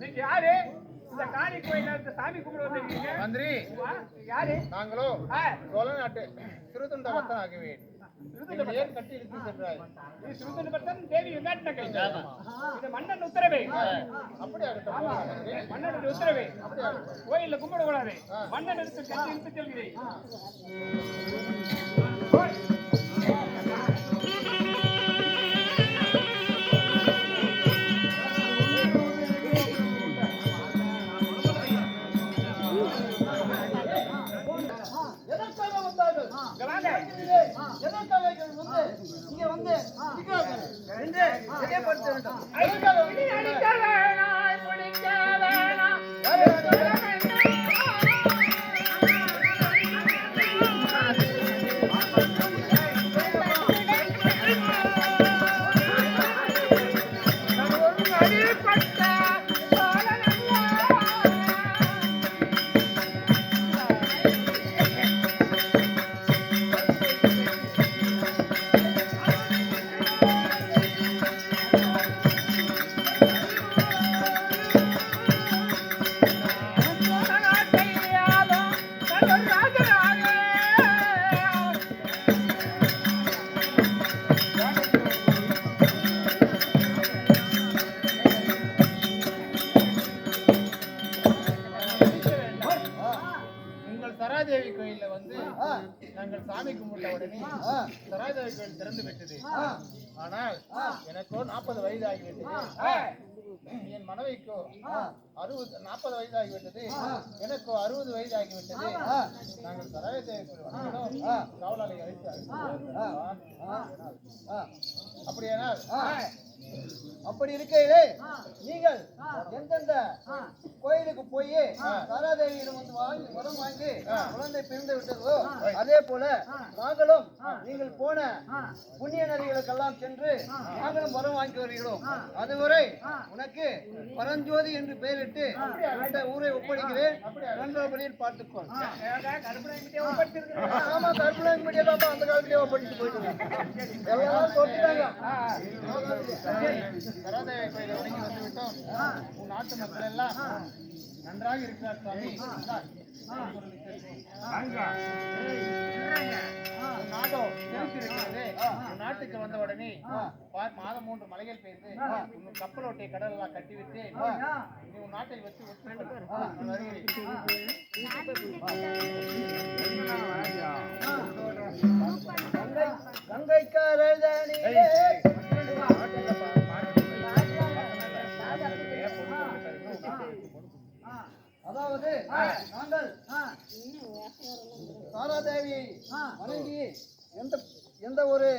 நீங்க யாரு? இந்த காணி கோயில்ல சாமி கும்பிட வந்தீங்க? மந்திரி யாரு? நாங்களோ சோழ நாட்டு சிறுதுண்ட வர்த்தன் ஆகுவேன். ஏன் கட்டி இழுத்து சென்றாய்? நீ சிறுதுண்ட வர்த்தன் தேவி வெங்காட்டனகை. இது மன்னன் உத்தரவே. அப்படி ஆகட்டும். மன்னனுடைய உத்தரவே. கோயில்ல கும்பிட கூடாது. மன்னன் எடுத்து கட்டி இழுத்து செல்கிறேன். சராதேவி கோயில்ல வந்து நாங்கள் சாமி கும்பிட்ட உடனே சராதேவி கோயில் திறந்து விட்டது. ஆனால் எனக்கோ 40 வயது ஆகிவிட்டது. என் மனைவிக்கோ 40 வயது ஆகிவிட்டது. எனக்கோ 60 வயது ஆகிவிட்டது. நாங்கள் சராதேவி கோயில் காவலாளி அழைத்தார். அப்படியானால் அப்படி இருக்கையிலே நீங்கள் எந்தெந்த கோயிலுக்கு போய் தாராதேவியிடம் வந்து வரம் வாங்கி குழந்தை பிறந்து விட்டதோ அதே போல நாங்களும் நீங்கள் போன புண்ணிய நதிகளுக்கெல்லாம் சென்று நாங்களும் வரம் வாங்கி வருகிறோம். அதுவரை உனக்கு பரஞ்சோதி என்று பெயரிட்டு அந்த ஊரை ஒப்படைக்கிறேன். நன்றபடியில் பார்த்துக்கொள். ஆமா, கருப்புலாங்கிபடியே தான் அந்த காலத்திலே ஒப்படைத்து போயிட்டு எல்லாரும் சொல்லிட்டாங்க. சராதேவி கோயிலை வணங்கி வந்து விட்டோம். உன் நாட்டு மக்கள் எல்லாம் நன்றாக இருக்கிறார் சுவாமி. நாட்டுக்கு வந்த உடனே மாதம் 3 மலைகள் பெய்து உன் கப்பலோட்டை கடலெல்லாம் கட்டிவிட்டு நீ உன் நாட்டை வச்சு அதாவது நாங்கள் தாராதேவியை வணங்கி எந்த ஒரு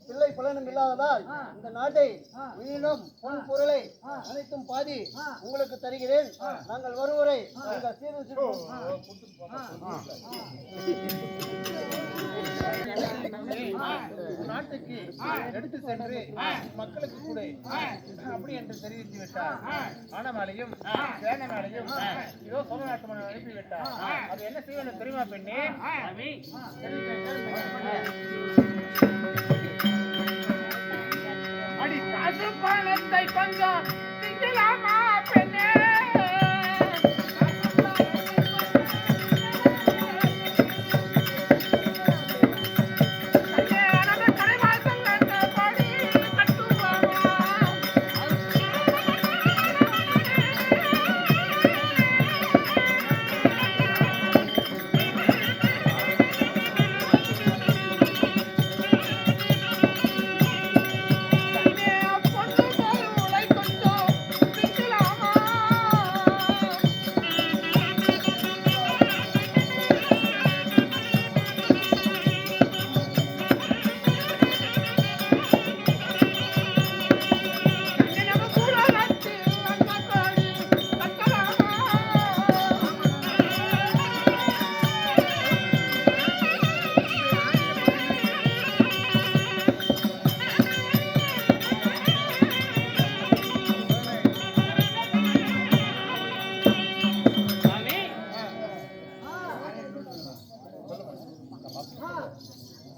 பிள்ளை பலனும் இல்லாததால் இந்த நாட்டை உயிரினும் பொன் பொருளை அனைத்தும் பாதி உங்களுக்கு தருகிறேன். நாங்கள் வருவரை நாட்டுக்கு எடுத்து சென்று மக்களுக்கு கூட அப்படி என்று தெரிவித்து விட்டார். ஆனமாலையும் சேனமாலையும் இதோ சோழ நாட்டு மன்னன் அனுப்பிவிட்டார். அது என்ன செய்வது தெரியுமா பெண்ணே? அடி காசு பணத்தை கொஞ்சம் திங்கலாமா பெண்ணே?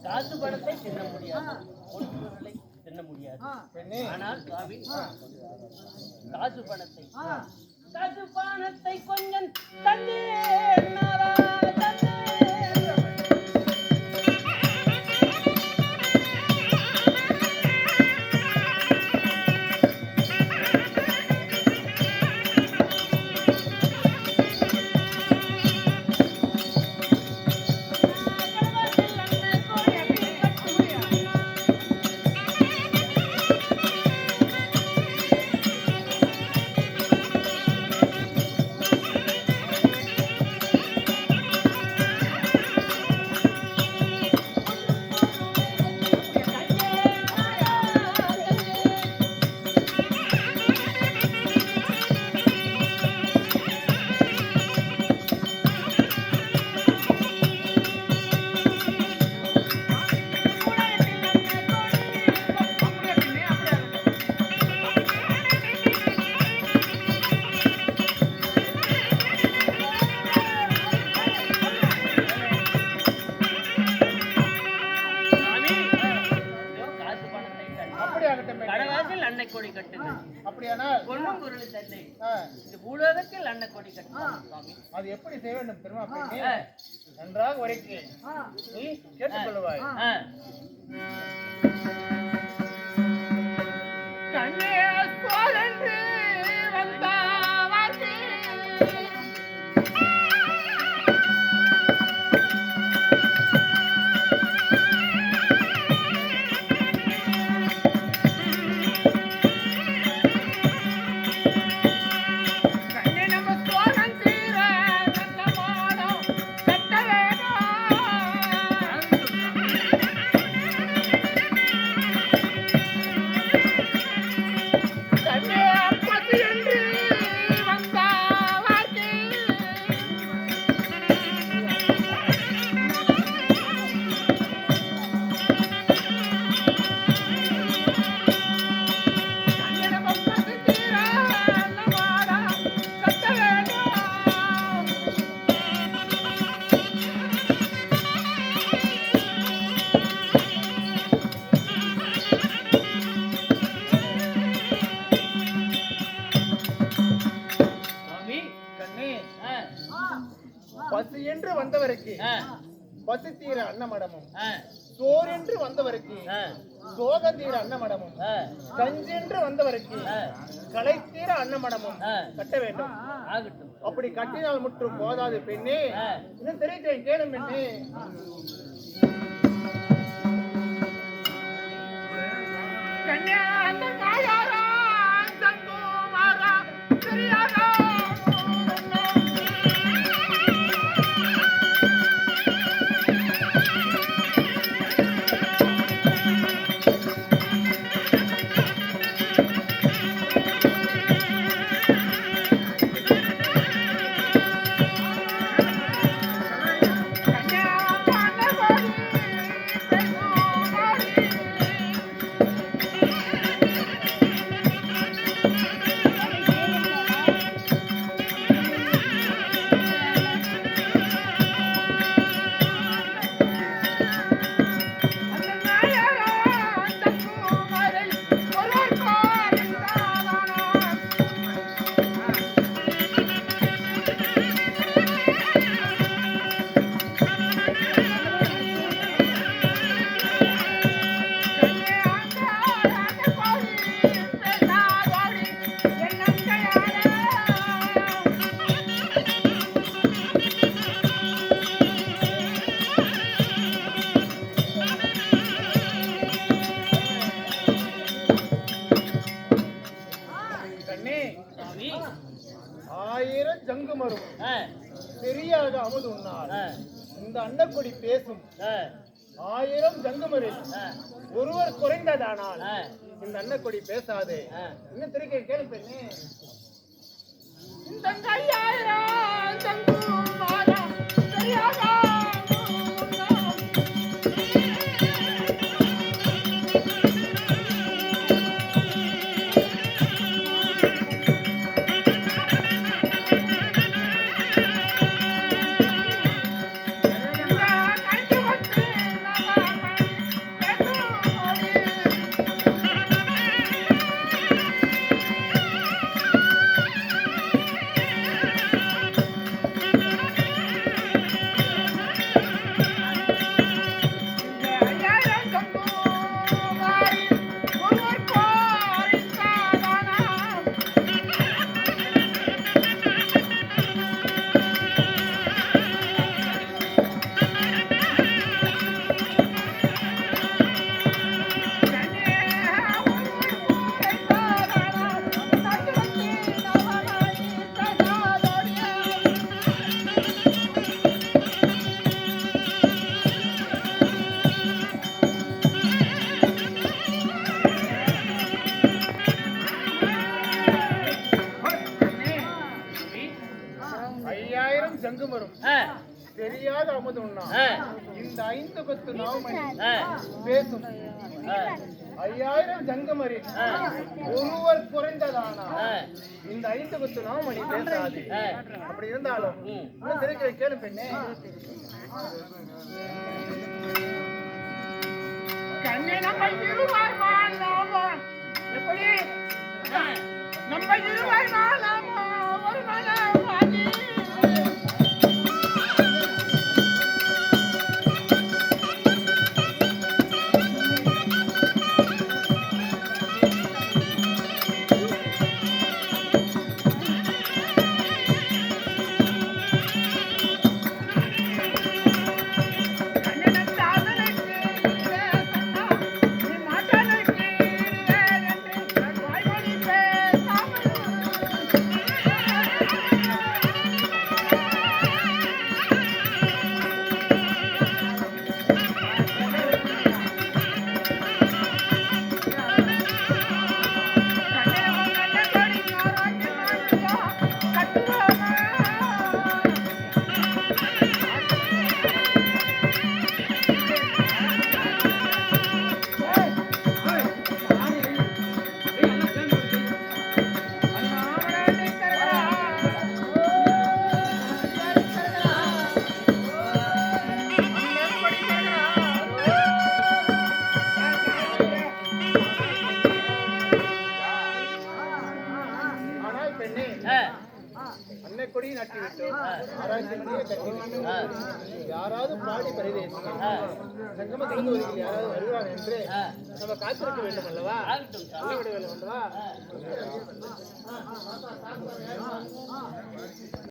காசு பணத்தை தின்ன முடியாது, பொருளை தின்ன முடியாது. ஆனால் சுவாமி காசு பணத்தை காசு பணத்தை கொஞ்சம் தந்தே கடவாசில் அன்னை கொடி கட்டுங்க. அப்படியானால் பொன்னும் பொருள் தன்னை ஆ, இந்த பூலோகத்தில் அன்னை கொடி கட்டுங்க சுவாமி. அது எப்படி செய்ய வேண்டும் பெருமா பெண்ணே? நன்றாக உரைக்கு நீ கேட்டுக்கொள்வாய். ஆ. பசி என்று வந்தவருக்கு பசி தீர அன்னமடமும், சோரென்று வந்தவருக்கு சோகந்தீர அன்னமடமும், கஞ்சென்று வந்தவருக்கு களை தீர அன்னமடமும் கட்ட வேண்டும். அப்படி கட்டினால் முற்றும் போதாது பெண்ணே, இன்னும் தெரிவிக்கிறேன் கேளும் பெண்ணே. ஜங்குமரும் பெரியாக அமுது உண்ணார். இந்த அன்னக்கொடி பேசும் 1000 ஜங்குமரில் ஒருவர் குறைந்ததானால் இந்த அன்னக்கொடி பேசாது. இன்னும் திருக்கை கேள்வி பெண்ணே. இந்த 1000 ஜங்குமரம் பெரியாக இருவரும் ஆ, தெரியாத அமுதுண்ணா ஆ, இந்த 5 கொத்து நாவமணி ஆ, பேசும் ஆ, 5000 ஜங்கமரில் ஒருவர் குறைந்ததானா இந்த 5 கொத்து நாவமணி பேசாது. அப்படி இருந்தாலும் இன்னும் சிரிக்கிற கேளு பெண்ணே. கண்ணே நம்ம இருவர் மாலாமா எப்படி நம்ம இருவர் மாலாமா ஒரு மனவாதி ஆனால் பெண்ணே, அன்னை கொடி நட்டிவிட்டு ஆராய்ச்சி மணியை கட்டிவிட்டு யாராவது பாடி பரிதேசி சங்கமத்திலிருந்து ஒரு யாராவது வருவார் என்று நம்ம காத்திருக்க வேண்டும் அல்லவா? ஆகட்டும் சாமி. விட வேண்டும் அல்லவா?